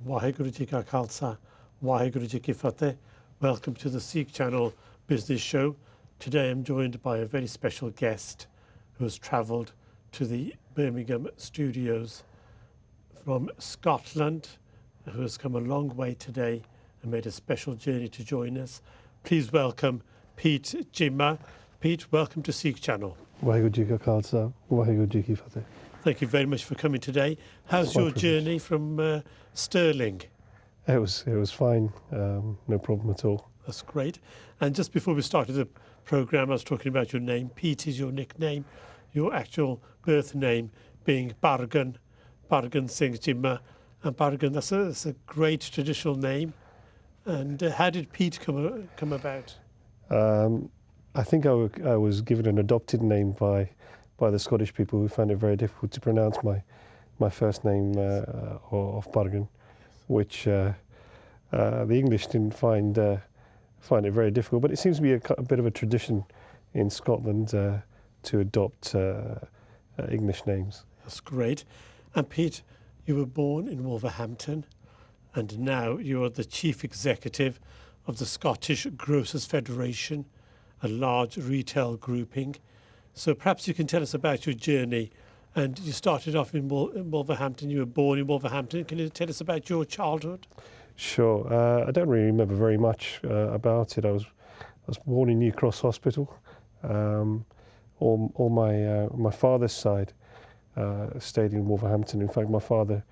Waheguru Ji Ka Khalsa, Waheguru Ji Ki Fateh. Welcome to the Sikh Channel Business Show. Today I'm joined by a very special guest who has travelled to the Birmingham studios from Scotland, who has come a long way today and made a special journey to join us. Please welcome Pete Cheema. Pete, welcome to Sikh Channel. Waheguru Ji Ka Khalsa, Waheguru Ji Ki Fateh. Thank you very much for coming today. How's your journey from Stirling? It was fine, no problem at all. That's great. And just before we started the programme, I was talking about your name. Pete is your nickname, your actual birth name being Bargan Singh Cheema. And Bargan, that's a great traditional name. And how did Pete come about? I think I was given an adopted name by the Scottish people who found it very difficult to pronounce my first name of Bargan, which the English didn't find it very difficult. But it seems to be a bit of a tradition in Scotland to adopt English names. That's great. And Pete, you were born in Wolverhampton, and now you're the chief executive of the Scottish Grocers Federation, a large retail grouping. So perhaps you can tell us about your journey. And you started off in Wolverhampton. You were born in Wolverhampton. Can you tell us about your childhood? Sure. I don't really remember very much about it. I was born in New Cross Hospital. All my father's side stayed in Wolverhampton. In fact, my father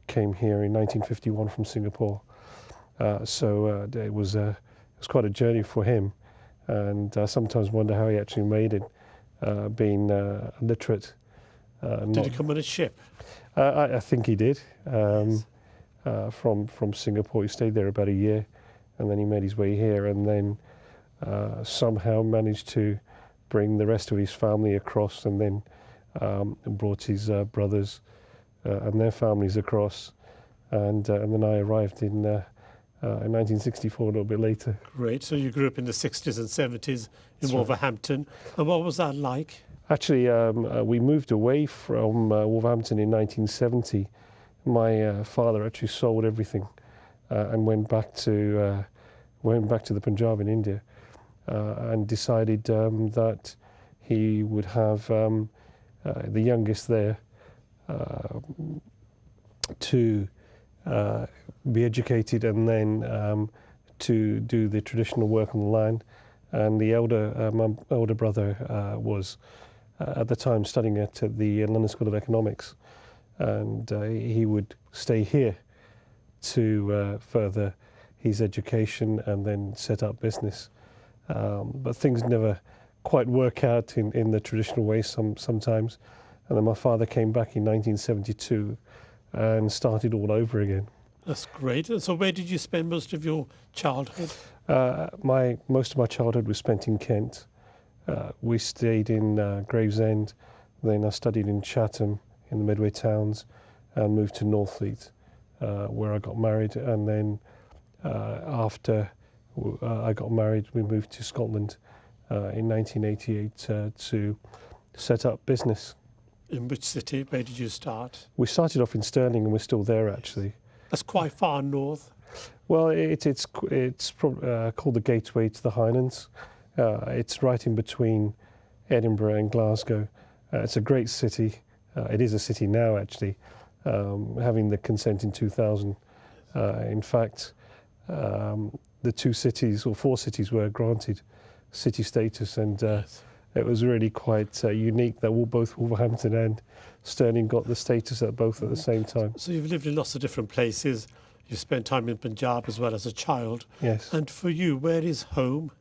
came here in 1951 from Singapore. So it was quite a journey for him. And I sometimes wonder how he actually made it, being illiterate. Did he come on a ship? I think he did. Yes. From Singapore, he stayed there about a year, and then he made his way here, and then somehow managed to bring the rest of his family across, and then brought his brothers and their families across, and then I arrived in 1964, a little bit later. Great. So you grew up in the 60s and 70s in That's Wolverhampton. Right. And what was that like? Actually, we moved away from Wolverhampton in 1970. My father actually sold everything and went back to the Punjab in India, and decided that he would have the youngest there to be educated, and then to do the traditional work on the land. And the my elder brother was at the time studying at the London School of Economics, and he would stay here to further his education and then set up business. But things never quite work out in the traditional way sometimes. And then my father came back in 1972 and started all over again. That's great. And so where did you spend most of your childhood? Most of my childhood was spent in Kent. We stayed in Gravesend, then I studied in Chatham in the Medway towns, and moved to Northfleet, where I got married. And then after I got married, we moved to Scotland in 1988 to set up business. In which city? Where did you start? We started off in Stirling, and we're still there actually. That's quite far north. Well, it's called the Gateway to the Highlands. It's right in between Edinburgh and Glasgow. It's a great city. It is a city now, actually, having the consent in 2000. In fact, the 2 cities, or 4 cities, were granted city status, and Yes. it was really quite unique that both Wolverhampton and Stirling got the status at both at the same time. So you've lived in lots of different places. You've spent time in Punjab as well as a child. Yes. And for you, where is home?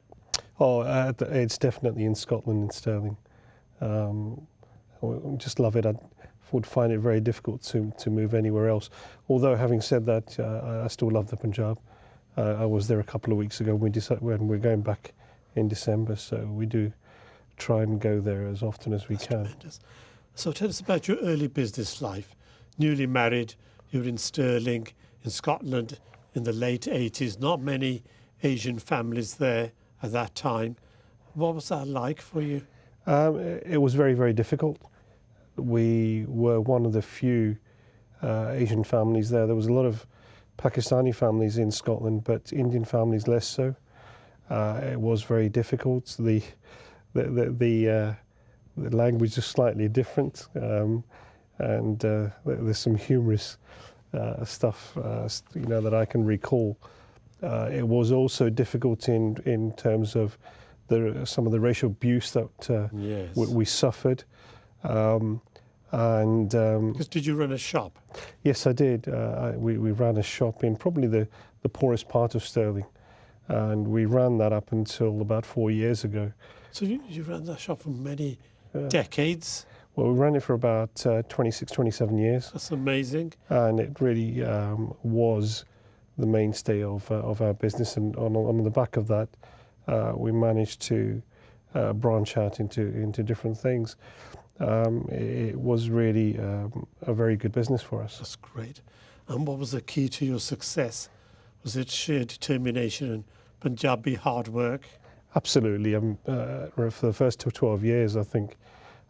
Oh, it's definitely in Scotland and Stirling. I just love it. I would find it very difficult to move anywhere else. Although, having said that, I still love the Punjab. I was there a couple of weeks ago when we're going back in December, so we do try and go there as often as we can. Tremendous. So tell us about your early business life. Newly married, you were in Stirling, in Scotland, in the late 80s. Not many Asian families there at that time. What was that like for you? It was very, very difficult. We were one of the few Asian families there. There was a lot of Pakistani families in Scotland, but Indian families less so. It was very difficult. The language is slightly different, and there's some humorous stuff that I can recall. It was also difficult in terms of some of the racial abuse that Yes. we suffered. Because did you run a shop? Yes, I did. We ran a shop in probably the poorest part of Stirling, and we ran that up until about 4 years ago. So you ran that shop for many decades? Well, we ran it for about 26, 27 years. That's amazing. And it really was the mainstay of our business. And on the back of that, we managed to branch out into different things. It was really a very good business for us. That's great. And what was the key to your success? Was it sheer determination and Punjabi hard work? Absolutely. For the first 12 years, I think,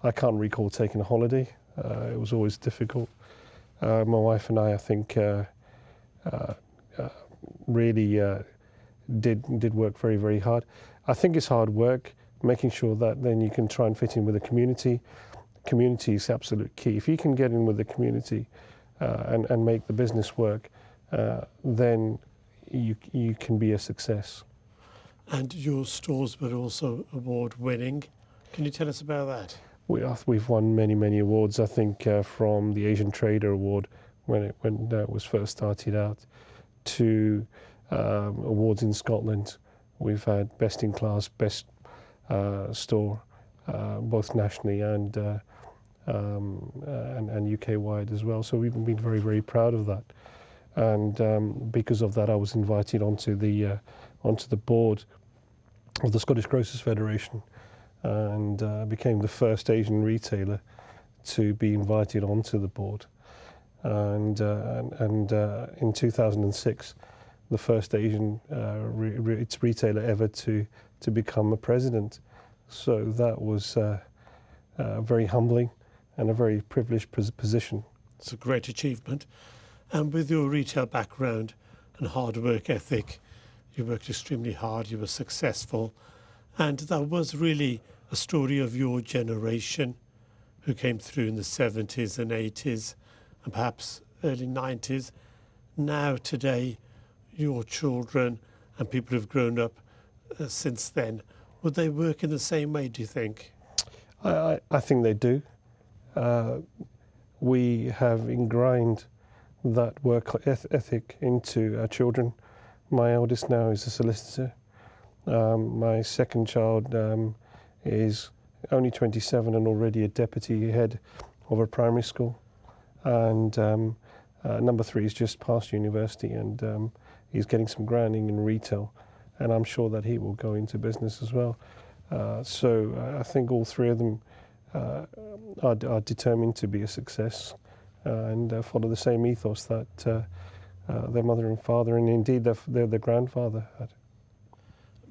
I can't recall taking a holiday. It was always difficult. My wife and I think, really did work very, very hard. I think it's hard work, making sure that then you can try and fit in with the community. Community is absolute key. If you can get in with the community and make the business work, then you can be a success. And your stores were also award-winning. Can you tell us about that? We've won many, many awards. I think from the Asian Trader Award when it was first started out, to awards in Scotland. We've had best in class, best store, both nationally and UK wide as well. So we've been very, very proud of that. And because of that, I was invited onto the board of the Scottish Grocers Federation, and became the first Asian retailer to be invited onto the board. And in 2006, the first Asian retailer ever to become a president. So that was very humbling and a very privileged position. It's a great achievement. And with your retail background and hard work ethic, you worked extremely hard, you were successful. And that was really a story of your generation who came through in the 70s and 80s and perhaps early 90s. Now, today, your children and people who've grown up since then, would they work in the same way, do you think? I think they do. We have ingrained that work ethic into our children. My eldest now is a solicitor. My second child is only 27 and already a deputy head of a primary school. And number 3 is just past university, and he's getting some grounding in retail. And I'm sure that he will go into business as well. So I think all 3 of them are determined to be a success and follow the same ethos that their mother and father, and indeed their grandfather had.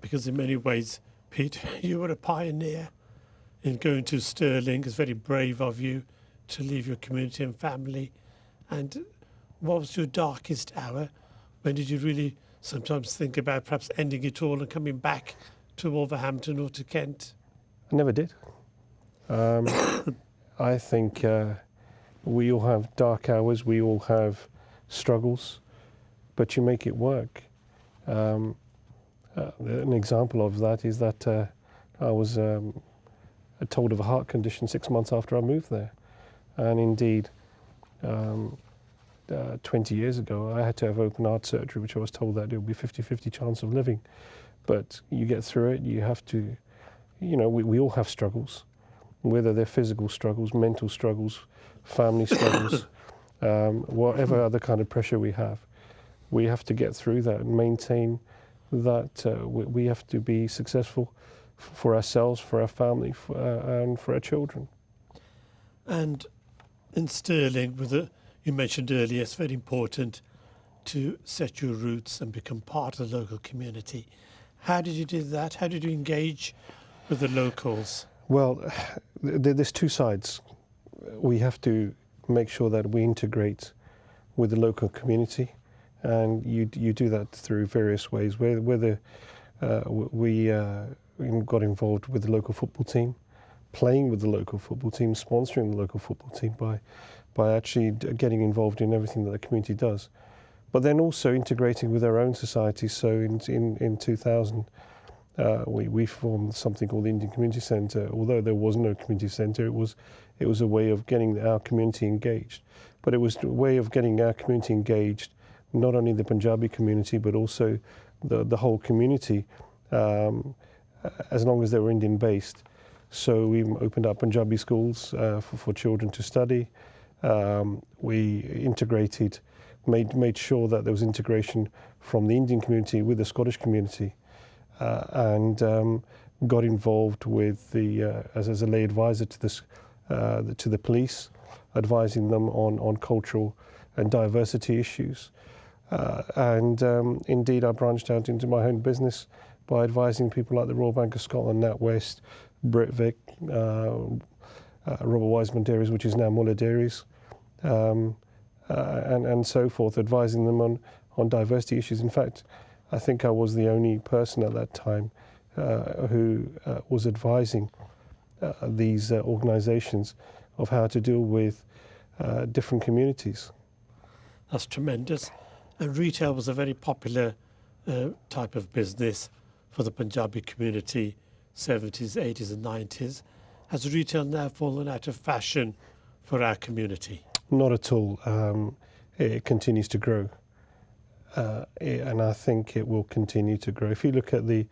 Because in many ways, Pete, you were a pioneer in going to Stirling. It's very brave of you to leave your community and family. And what was your darkest hour? When did you really sometimes think about perhaps ending it all and coming back to Wolverhampton or to Kent? I never did. I think we all have dark hours, we all have struggles, but you make it work. An example of that is that I was told of a heart condition 6 months after I moved there. And indeed, 20 years ago, I had to have open heart surgery, which I was told that it would be 50-50 chance of living. But you get through it, you have to, we all have struggles, whether they're physical struggles, mental struggles, family struggles, whatever other kind of pressure we have to get through that and maintain that we have to be successful for ourselves, for our family, and for our children. And in Stirling, you mentioned earlier, it's very important to set your roots and become part of the local community. How did you do that? How did you engage with the locals? Well, there's 2 sides. We have to make sure that we integrate with the local community and you do that through various ways. Whether we got involved with the local football team, playing with the local football team, sponsoring the local football team by actually getting involved in everything that the community does, but then also integrating with our own society. So in 2000, we formed something called the Indian Community Centre. Although there was no community centre, it was a way of getting our community engaged. But it was a way of getting our community engaged, not only the Punjabi community, but also the whole community, as long as they were Indian based. So we opened up Punjabi schools for children to study. We integrated, made sure that there was integration from the Indian community with the Scottish community, and got involved with as a lay advisor to the police, advising them on cultural and diversity issues. Indeed, I branched out into my own business by advising people like the Royal Bank of Scotland, NatWest, Britvic, Robert Wiseman Dairies, which is now Muller Dairies, and so forth, advising them on diversity issues. In fact, I think I was the only person at that time who was advising these organisations of how to deal with different communities. That's tremendous. And retail was a very popular type of business for the Punjabi community, 70s, 80s and 90s. Has retail now fallen out of fashion for our community? Not at all. It continues to grow. And I think it will continue to grow. If you look at the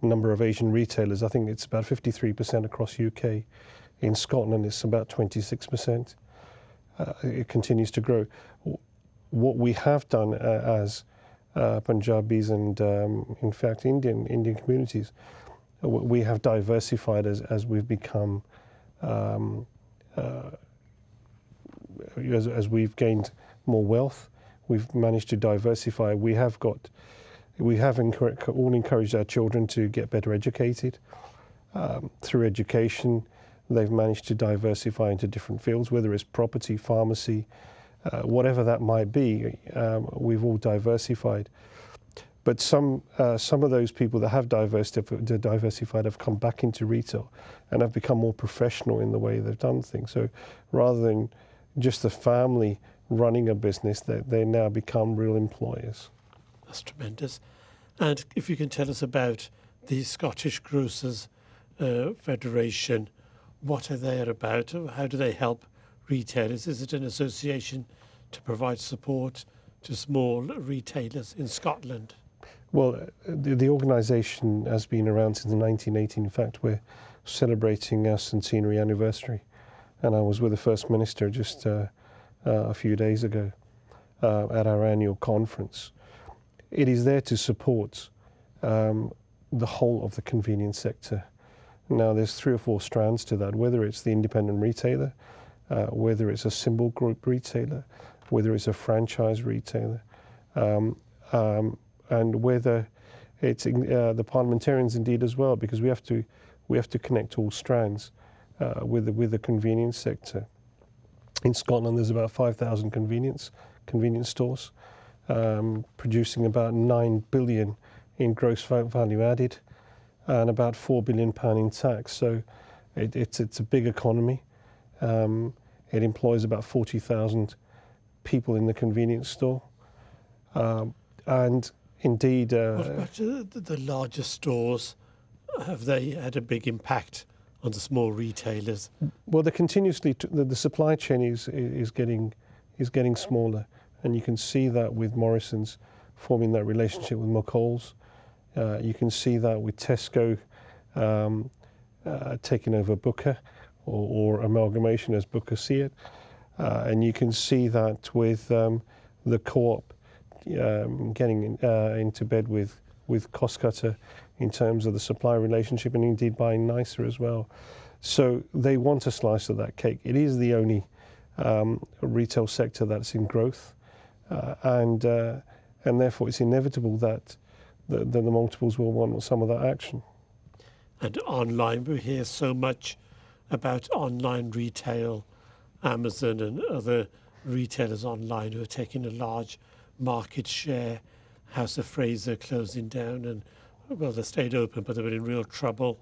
number of Asian retailers, I think it's about 53% across UK. In Scotland, it's about 26%. It continues to grow. What we have done as Punjabis and, in fact, Indian communities, we have diversified as we've become, as we've gained more wealth. We've managed to diversify. We have all encouraged our children to get better educated. Through education, they've managed to diversify into different fields, whether it's property, pharmacy, whatever that might be. We've all diversified. But some of those people that have diversified have come back into retail and have become more professional in the way they've done things. So rather than just the family running a business, they now become real employers. That's tremendous. And if you can tell us about the Scottish Grocers Federation, what are they about? How do they help retailers? Is it an association to provide support to small retailers in Scotland? Well, the organisation has been around since 1918. In fact, we're celebrating our centenary anniversary. And I was with the First Minister just a few days ago at our annual conference. It is there to support the whole of the convenience sector. Now, there's 3 or 4 strands to that, whether it's the independent retailer, whether it's a symbol group retailer, whether it's a franchise retailer, and whether it's the parliamentarians indeed as well, because we have to connect all strands with the convenience sector. In Scotland, there's about 5,000 convenience stores, producing about 9 billion in gross value added, and about £4 billion in tax. So it's a big economy. It employs about 40,000 people in the convenience store, and indeed. What about the larger stores? Have they had a big impact on the small retailers? Well, the supply chain is getting smaller, and you can see that with Morrison's forming that relationship with McCall's. You can see that with Tesco taking over Booker, or amalgamation as Booker see it, and you can see that with the Co-op getting into bed with Cost Cutter in terms of the supply relationship, and indeed buying nicer as well. So they want a slice of that cake. It is the only retail sector that's in growth, and therefore it's inevitable that the multiples will want some of that action. And online, we hear so much about online retail, Amazon and other retailers online who are taking a large market share. House of Fraser closing down, and well, they stayed open, but they were in real trouble.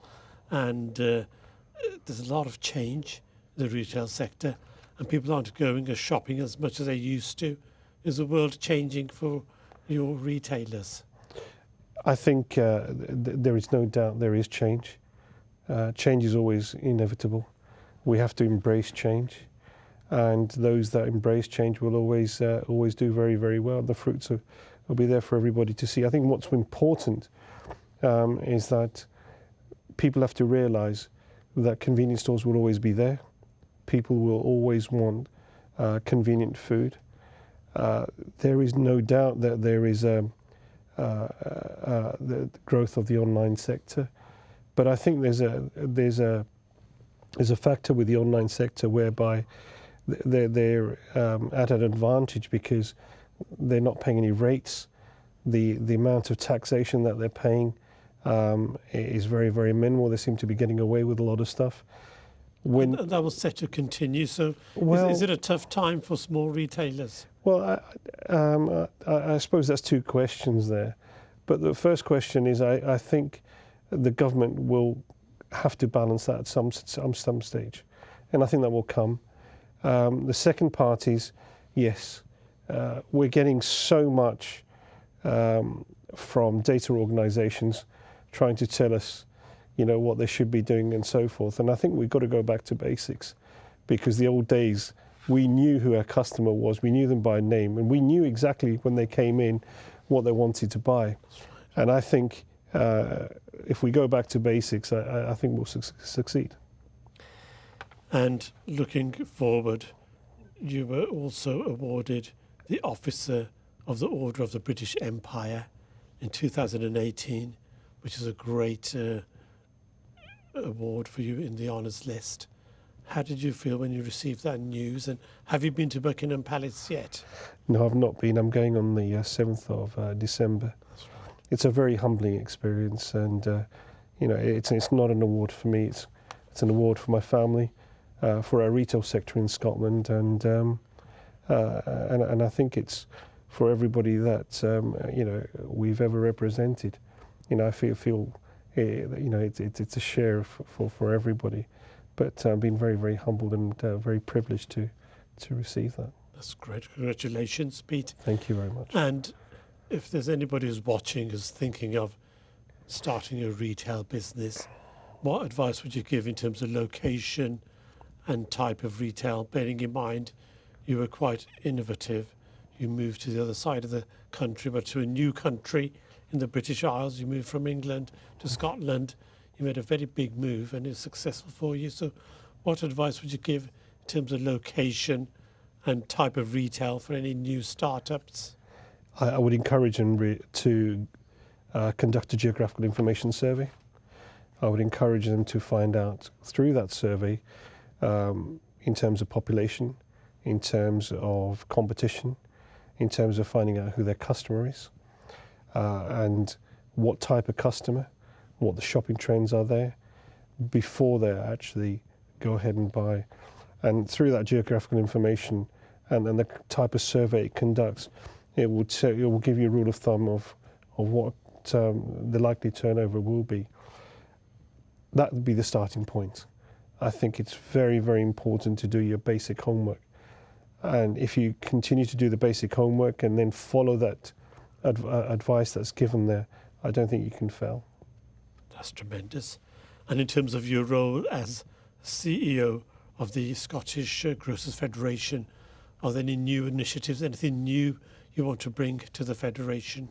And there's a lot of change in the retail sector, and people aren't going or shopping as much as they used to. Is the world changing for your retailers? I think there is no doubt there is change. Change is always inevitable. We have to embrace change, and those that embrace change will always do very, very well. The fruits will be there for everybody to see. I think what's important is that people have to realise that convenience stores will always be there. People will always want convenient food. There is no doubt that there is the growth of the online sector, but I think there's a factor with the online sector whereby they're at an advantage because they're not paying any rates. The amount of taxation that they're paying is very, very minimal. They seem to be getting away with a lot of stuff. And that was set to continue. So is it a tough time for small retailers? Well, I suppose that's two questions there. But the first question is I think the government will have to balance that at some stage. And I think that will come. The second part is, yes, we're getting so much from data organisations trying to tell us, what they should be doing and so forth. And I think we've got to go back to basics, because the old days, we knew who our customer was, we knew them by name, and we knew exactly when they came in what they wanted to buy. And I think if we go back to basics, I think we'll succeed. And looking forward, you were also awarded the Officer of the Order of the British Empire in 2018, which is a great award for you in the honours list. How did you feel when you received that news? And have you been to Buckingham Palace yet? No, I've not been. I'm going on the 7th of December. That's right. It's a very humbling experience, and it's not an award for me. It's an award for my family, for our retail sector in Scotland, and I think it's for everybody that we've ever represented. I feel it's a share for everybody. But I've been very, very humbled and very privileged to receive that. That's great. Congratulations, Pete. Thank you very much. And if there's anybody who's watching, who's thinking of starting a retail business, what advice would you give in terms of location and type of retail, bearing in mind you were quite innovative? You moved to the other side of the country, but to a new country in the British Isles. You moved from England to Scotland. You made a very big move, and it's successful for you. So what advice would you give in terms of location and type of retail for any new startups? I would encourage them to conduct a geographical information survey. I would encourage them to find out through that survey in terms of population, in terms of competition, in terms of finding out who their customer is, and what type of customer, what the shopping trends are there, before they actually go ahead and buy. And through that geographical information and the type of survey it conducts, it will give you a rule of thumb of what the likely turnover will be. That would be the starting point. I think it's very, very important to do your basic homework. And if you continue to do the basic homework and then follow that advice that's given there, I don't think you can fail. That's tremendous. And in terms of your role as CEO of the Scottish Grocers Federation, are there any new initiatives, anything new you want to bring to the Federation?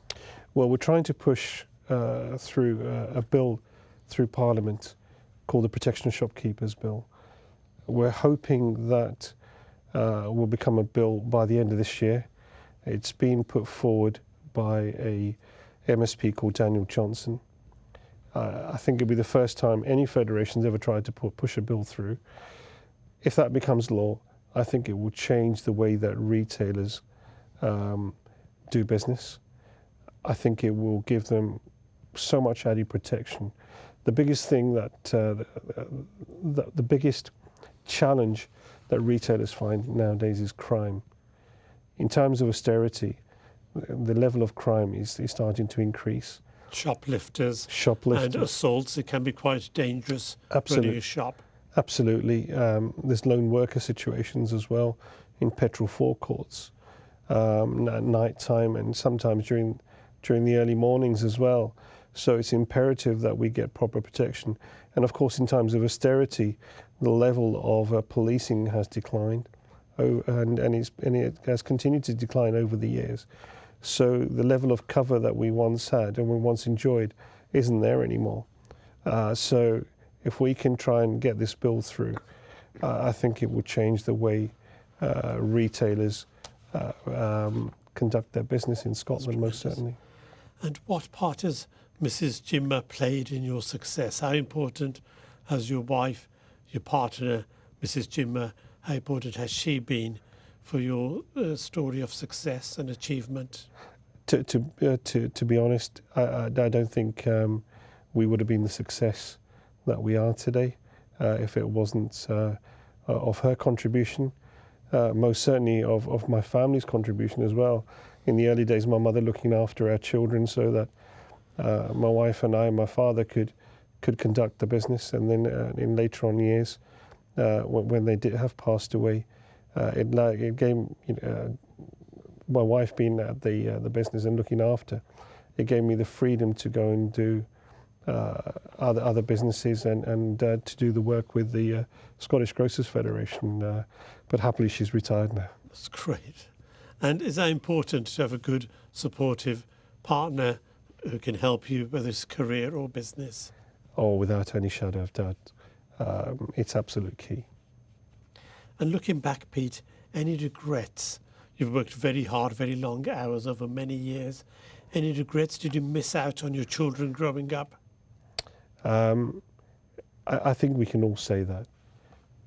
Well, we're trying to push through a bill through Parliament called the Protection of Shopkeepers Bill. We're hoping that will become a bill by the end of this year. It's been put forward by a MSP called Daniel Johnson. I think it'll be the first time any federation's ever tried to push a bill through. If that becomes law, I think it will change the way that retailers do business. I think it will give them so much added protection. The biggest thing the biggest challenge that retailers find nowadays is crime. in times of austerity, the level of crime is starting to increase. Shoplifters Shoplifters. and assaults, it can be quite dangerous running a shop. Absolutely. There's lone worker situations as well in petrol forecourts at night time, and sometimes during the early mornings as well. So it's imperative that we get proper protection. And of course, in times of austerity, the level of policing has declined, and it has continued to decline over the years. So the level of cover that we once had and we once enjoyed isn't there anymore. So if we can try and get this bill through, I think it will change the way retailers conduct their business in Scotland, most certainly. And what part has Mrs. Cheema played in your success? How important has your wife, your partner, Mrs. Cheema, how important has she been for your story of success and achievement? To be honest, I don't think we would have been the success that we are today if it wasn't of her contribution. Most certainly of my family's contribution as well. In the early days, my mother looking after our children so that my wife and I and my father could conduct the business, and then in later on years, when they did have passed away, it gave my wife being at the business and looking after, it gave me the freedom to go and do other businesses and to do the work with the Scottish Grocers Federation. But happily, she's retired now. That's great. And is that important to have a good, supportive partner who can help you, whether it's career or business? Oh, without any shadow of doubt. It's absolute key. And looking back, Pete, any regrets? You've worked very hard, very long hours over many years. Any regrets? Did you miss out on your children growing up? I think we can all say that.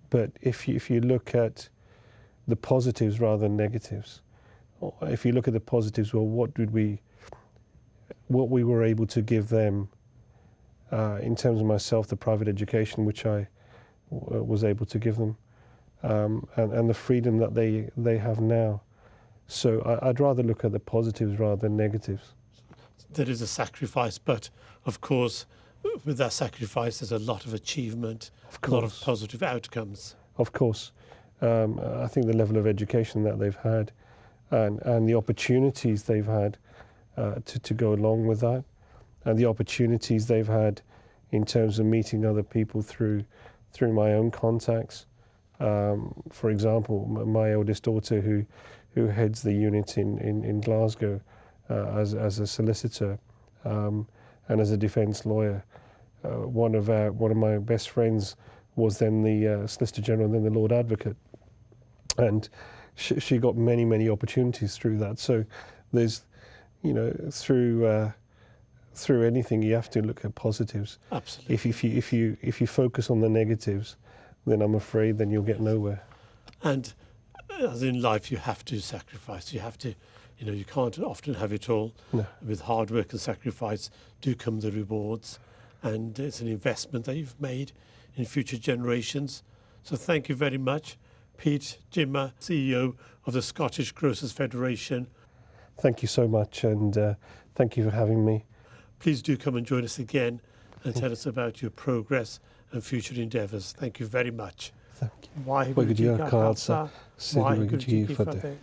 But if you look at the positives rather than negatives, if you look at the positives, well, what we were able to give them in terms of myself, the private education which I was able to give them, and the freedom that they have now. So I'd rather look at the positives rather than negatives. There is a sacrifice, but of course, with that sacrifice, there's a lot of achievement, a lot of positive outcomes. Of course. I think the level of education that they've had and the opportunities they've had to go along with that, and the opportunities they've had in terms of meeting other people through my own contacts. For example, my eldest daughter, who heads the unit in Glasgow as a solicitor and as a defence lawyer, one of my best friends was then the Solicitor General and then the Lord Advocate, and she got many opportunities through that. So there's, through anything you have to look at positives. Absolutely. If you focus on the negatives, then I'm afraid then you'll get nowhere. And as in life, you have to sacrifice. You have to, you can't often have it all. No. With hard work and sacrifice do come the rewards, and it's an investment that you've made in future generations. So thank you very much, Pete Cheema, CEO of the Scottish Grocers Federation. Thank you so much, and thank you for having me. Please do come and join us again and tell us about your progress and future endeavours. Thank you very much. Thank you. Waheguru ji ka khalsa, Waheguru ji ki fateh.